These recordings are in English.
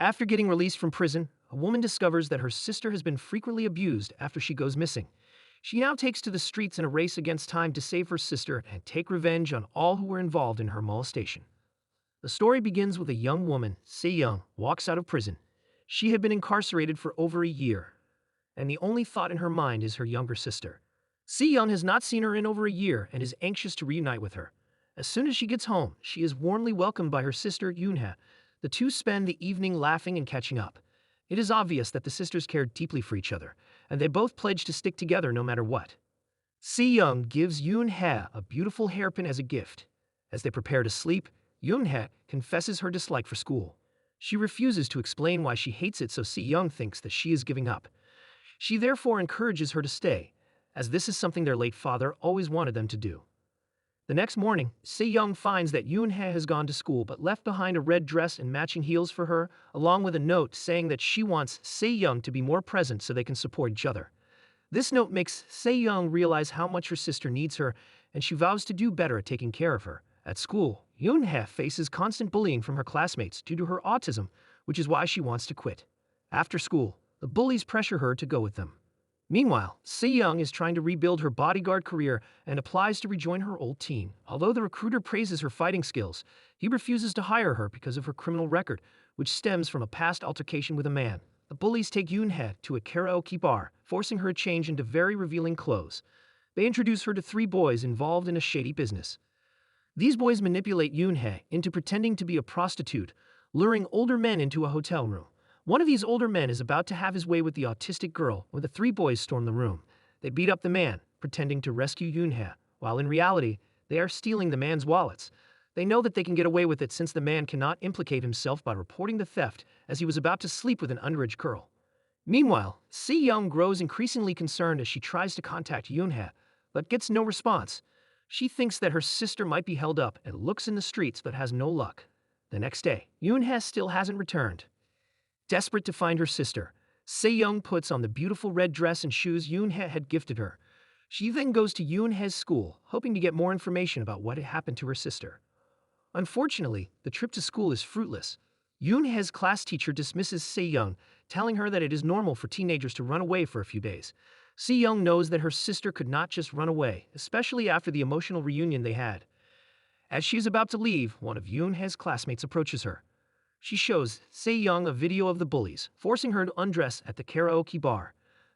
After getting released from prison, a woman discovers that her sister has been frequently abused after she goes missing. She now takes to the streets in a race against time to save her sister and take revenge on all who were involved in her molestation. The story begins with a young woman, Se-young, walks out of prison. She had been incarcerated for over a year, and the only thought in her mind is her younger sister. Se-young has not seen her in over a year and is anxious to reunite with her. As soon as she gets home, she is warmly welcomed by her sister, Yoonha. The two spend the evening laughing and catching up. It is obvious that the sisters care deeply for each other, and they both pledge to stick together no matter what. Se-young gives Yoonha a beautiful hairpin as a gift. As they prepare to sleep, Yoonha confesses her dislike for school. She refuses to explain why she hates it, so Se-young thinks that she is giving up. She therefore encourages her to stay, as this is something their late father always wanted them to do. The next morning, Se-young finds that Yoonha has gone to school but left behind a red dress and matching heels for her, along with a note saying that she wants Se-young to be more present so they can support each other. This note makes Se-young realize how much her sister needs her, and she vows to do better at taking care of her. At school, Yoonha faces constant bullying from her classmates due to her autism, which is why she wants to quit. After school, the bullies pressure her to go with them. Meanwhile, Se-young is trying to rebuild her bodyguard career and applies to rejoin her old team. Although the recruiter praises her fighting skills, he refuses to hire her because of her criminal record, which stems from a past altercation with a man. The bullies take Yoonha to a karaoke bar, forcing her to change into very revealing clothes. They introduce her to three boys involved in a shady business. These boys manipulate Yoonha into pretending to be a prostitute, luring older men into a hotel room. One of these older men is about to have his way with the autistic girl when the three boys storm the room. They beat up the man, pretending to rescue Yoonha, while in reality, they are stealing the man's wallets. They know that they can get away with it since the man cannot implicate himself by reporting the theft, as he was about to sleep with an underage girl. Meanwhile, Se-young grows increasingly concerned as she tries to contact Yoonha, but gets no response. She thinks that her sister might be held up and looks in the streets but has no luck. The next day, Yoonha still hasn't returned. Desperate to find her sister, Se-young puts on the beautiful red dress and shoes Yoonha had gifted her. She then goes to Yoonha's school, hoping to get more information about what had happened to her sister. Unfortunately, the trip to school is fruitless. Yoonha's class teacher dismisses Se-young, telling her that it is normal for teenagers to run away for a few days. Se-young knows that her sister could not just run away, especially after the emotional reunion they had. As she is about to leave, one of Yoonha's classmates approaches her. She shows Se-young a video of the bullies, forcing her to undress at the karaoke bar.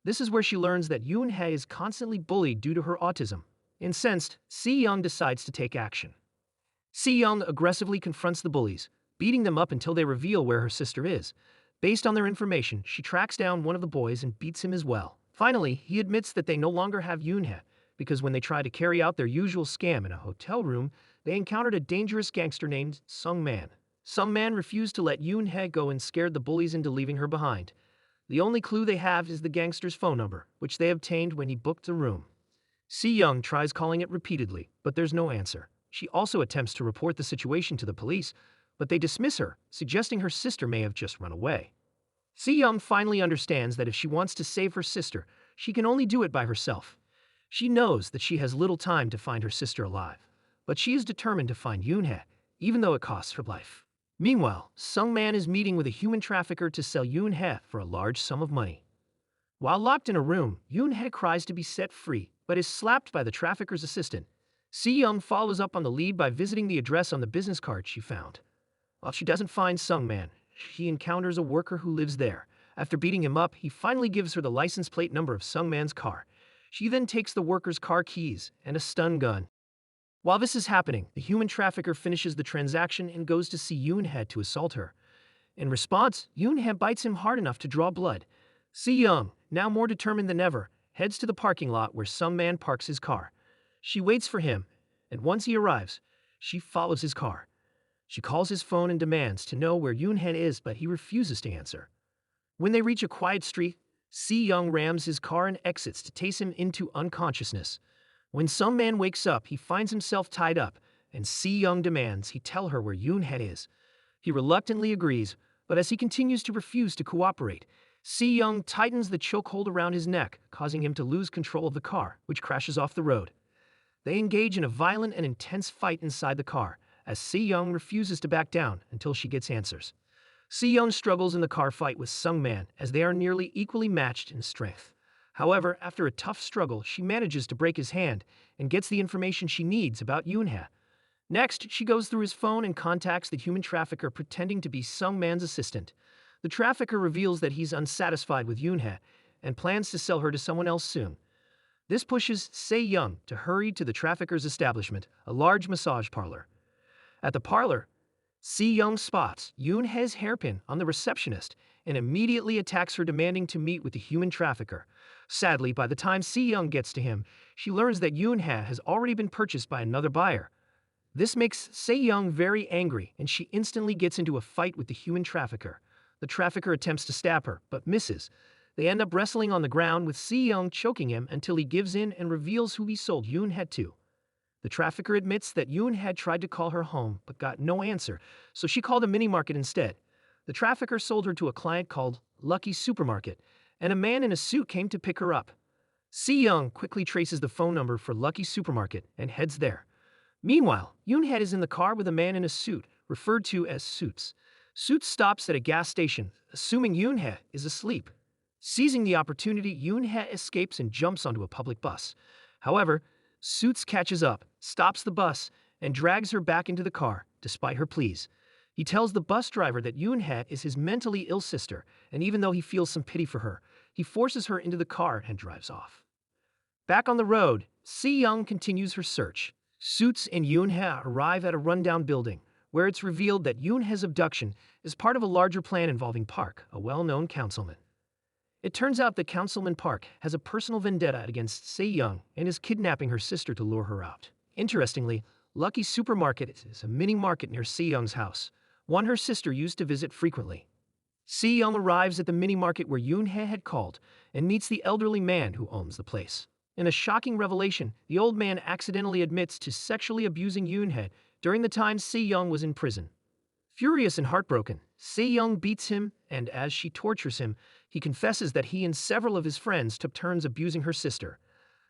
This is where she learns that Yoonha is constantly bullied due to her autism. Incensed, Se-young decides to take action. Se-young aggressively confronts the bullies, beating them up until they reveal where her sister is. Based on their information, she tracks down one of the boys and beats him as well. Finally, he admits that they no longer have Yoonha, because when they tried to carry out their usual scam in a hotel room, they encountered a dangerous gangster named Sung-man. Sung-man refused to let Yoonha go and scared the bullies into leaving her behind. The only clue they have is the gangster's phone number, which they obtained when he booked the room. Se-young tries calling it repeatedly, but there's no answer. She also attempts to report the situation to the police, but they dismiss her, suggesting her sister may have just run away. Se-young finally understands that if she wants to save her sister, she can only do it by herself. She knows that she has little time to find her sister alive, but she is determined to find Yoonha, even though it costs her life. Meanwhile, Sung-man is meeting with a human trafficker to sell Yoonha for a large sum of money. While locked in a room, Yoonha cries to be set free, but is slapped by the trafficker's assistant. Se-young follows up on the lead by visiting the address on the business card she found. While she doesn't find Sung-man, she encounters a worker who lives there. After beating him up, he finally gives her the license plate number of Sung-man's car. She then takes the worker's car keys and a stun gun. While this is happening, the human trafficker finishes the transaction and goes to see Yoonha to assault her. In response, Yoonha bites him hard enough to draw blood. Se-young, now more determined than ever, heads to the parking lot where Sung-man parks his car. She waits for him, and once he arrives, she follows his car. She calls his phone and demands to know where Yoonha is, but he refuses to answer. When they reach a quiet street, Se-young rams his car and exits to tase him into unconsciousness. When Sung-man wakes up, he finds himself tied up, and Se-young demands he tell her where Yoonha is. He reluctantly agrees, but as he continues to refuse to cooperate, Se-young tightens the chokehold around his neck, causing him to lose control of the car, which crashes off the road. They engage in a violent and intense fight inside the car, as Se-young refuses to back down until she gets answers. Si-young struggles in the car fight with Sung-man as they are nearly equally matched in strength. However, after a tough struggle, she manages to break his hand and gets the information she needs about Yoon-hae. Next, she goes through his phone and contacts the human trafficker pretending to be Sung-man's assistant. The trafficker reveals that he's unsatisfied with Yoon-hae and plans to sell her to someone else soon. This pushes Se-young to hurry to the trafficker's establishment, a large massage parlor. At the parlor, Si-young spots Yoon-hae's hairpin on the receptionist and immediately attacks her, demanding to meet with the human trafficker. Sadly, by the time Si-young gets to him, she learns that Yoon-hae has already been purchased by another buyer. This makes Se-young very angry, and she instantly gets into a fight with the human trafficker. The trafficker attempts to stab her, but misses. They end up wrestling on the ground, with Si-young choking him until he gives in and reveals who he sold Yoon-hae to. The trafficker admits that Yoon had tried to call her home but got no answer, so she called a mini-market instead. The trafficker sold her to a client called Lucky Supermarket, and a man in a suit came to pick her up. Si-young quickly traces the phone number for Lucky Supermarket and heads there. Meanwhile, Yoon-hae is in the car with a man in a suit, referred to as Suits. Suits stops at a gas station, assuming Yoon-hae is asleep. Seizing the opportunity, Yoon-hae escapes and jumps onto a public bus. However, Suits catches up, stops the bus, and drags her back into the car, despite her pleas. He tells the bus driver that Yoon-hae is his mentally ill sister, and even though he feels some pity for her, he forces her into the car and drives off. Back on the road, Si-young continues her search. Suits and Yoon-hae arrive at a rundown building, where it's revealed that Yoon-hae's abduction is part of a larger plan involving Park, a well-known councilman. It turns out that Councilman Park has a personal vendetta against Se-young and is kidnapping her sister to lure her out. Interestingly, Lucky Supermarket is a mini-market near Se-young's house, one her sister used to visit frequently. Se-young arrives at the mini-market where Yoon-hae had called and meets the elderly man who owns the place. In a shocking revelation, the old man accidentally admits to sexually abusing Yoon-hae during the time Se-young was in prison. Furious and heartbroken, Se-young beats him, and as she tortures him, he confesses that he and several of his friends took turns abusing her sister.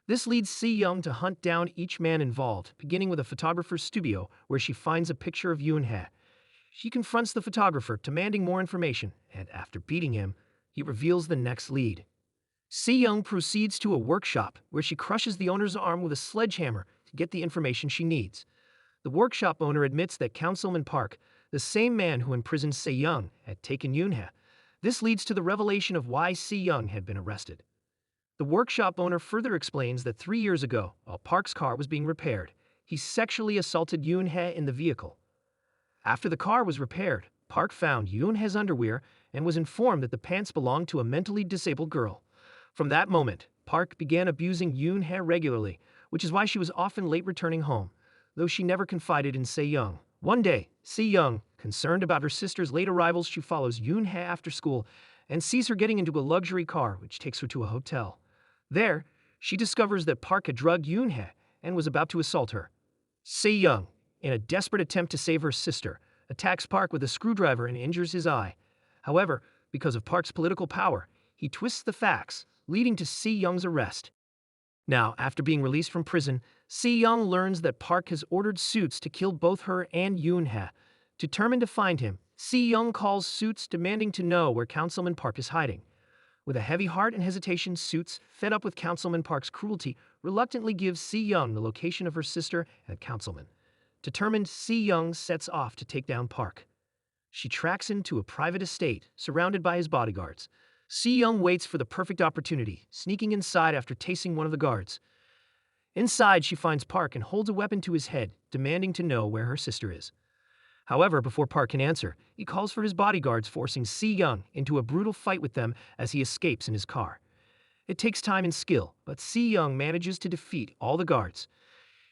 This leads Se-young to hunt down each man involved, beginning with a photographer's studio where she finds a picture of Yoon-hae. She confronts the photographer, demanding more information, and after beating him, he reveals the next lead. Se-young proceeds to a workshop where she crushes the owner's arm with a sledgehammer to get the information she needs. The workshop owner admits that Councilman Park, the same man who imprisoned Se-young, had taken Yoon-hae. This leads to the revelation of why Se-young had been arrested. The workshop owner further explains that 3 years ago, while Park's car was being repaired, he sexually assaulted Yoon-hae in the vehicle. After the car was repaired, Park found Yoon-hae's underwear and was informed that the pants belonged to a mentally disabled girl. From that moment, Park began abusing Yoon-hae regularly, which is why she was often late returning home, though she never confided in Se-young. One day, Se-young, concerned about her sister's late arrivals, she follows Yoon-hae after school and sees her getting into a luxury car which takes her to a hotel. There, she discovers that Park had drugged Yoon-hae and was about to assault her. Se-young, in a desperate attempt to save her sister, attacks Park with a screwdriver and injures his eye. However, because of Park's political power, he twists the facts, leading to Se-young's arrest. Now, after being released from prison, Se-young learns that Park has ordered Suits to kill both her and Yoon-hae. Determined to find him, Se-young calls Suits, demanding to know where Councilman Park is hiding. With a heavy heart and hesitation, Suits, fed up with Councilman Park's cruelty, reluctantly gives Se-young the location of her sister and Councilman. Determined, Se-young sets off to take down Park. She tracks him to a private estate, surrounded by his bodyguards. Se-young waits for the perfect opportunity, sneaking inside after tasing one of the guards. Inside, she finds Park and holds a weapon to his head, demanding to know where her sister is. However, before Park can answer, he calls for his bodyguards, forcing Se-young into a brutal fight with them as he escapes in his car. It takes time and skill, but Se-young manages to defeat all the guards.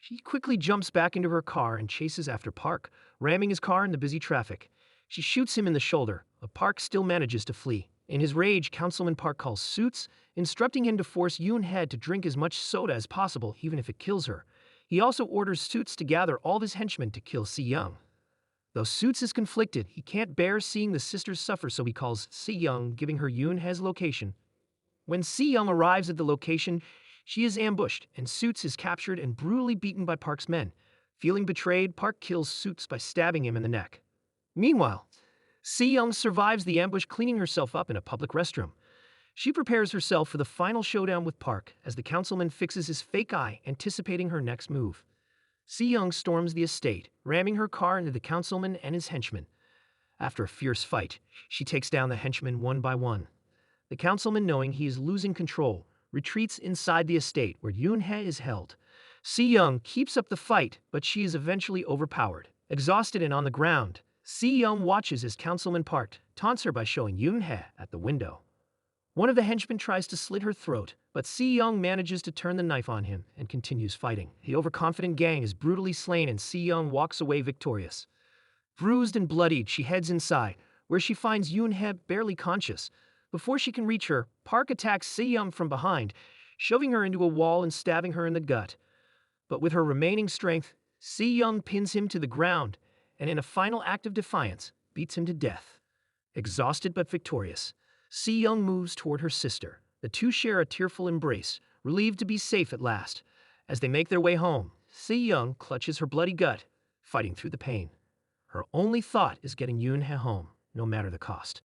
She quickly jumps back into her car and chases after Park, ramming his car in the busy traffic. She shoots him in the shoulder, but Park still manages to flee. In his rage, Councilman Park calls Suits, instructing him to force Yoon-hae to drink as much soda as possible, even if it kills her. He also orders Suits to gather all of his henchmen to kill Se-young. Though Suits is conflicted, he can't bear seeing the sisters suffer, so he calls Se-young, giving her Yoon-hae's location. When Se-young arrives at the location, she is ambushed, and Suits is captured and brutally beaten by Park's men. Feeling betrayed, Park kills Suits by stabbing him in the neck. Meanwhile, Si-young survives the ambush, cleaning herself up in a public restroom. She prepares herself for the final showdown with Park as the councilman fixes his fake eye, anticipating her next move. Si-young storms the estate, ramming her car into the councilman and his henchmen. After a fierce fight, she takes down the henchmen one by one. The councilman, knowing he is losing control, retreats inside the estate where Yoon-hye is held. Si-young keeps up the fight, but she is eventually overpowered. Exhausted and on the ground, Si-young watches as Councilman Park taunts her by showing Yoon-hye at the window. One of the henchmen tries to slit her throat, but Si-young manages to turn the knife on him and continues fighting. The overconfident gang is brutally slain and Si-young walks away victorious. Bruised and bloodied, she heads inside, where she finds Yoon-hye barely conscious. Before she can reach her, Park attacks Si-young from behind, shoving her into a wall and stabbing her in the gut. But with her remaining strength, Si-young pins him to the ground and in a final act of defiance, beats him to death. Exhausted but victorious, Si-young moves toward her sister. The two share a tearful embrace, relieved to be safe at last. As they make their way home, Si-young clutches her bloody gut, fighting through the pain. Her only thought is getting Yoon-hye home, no matter the cost.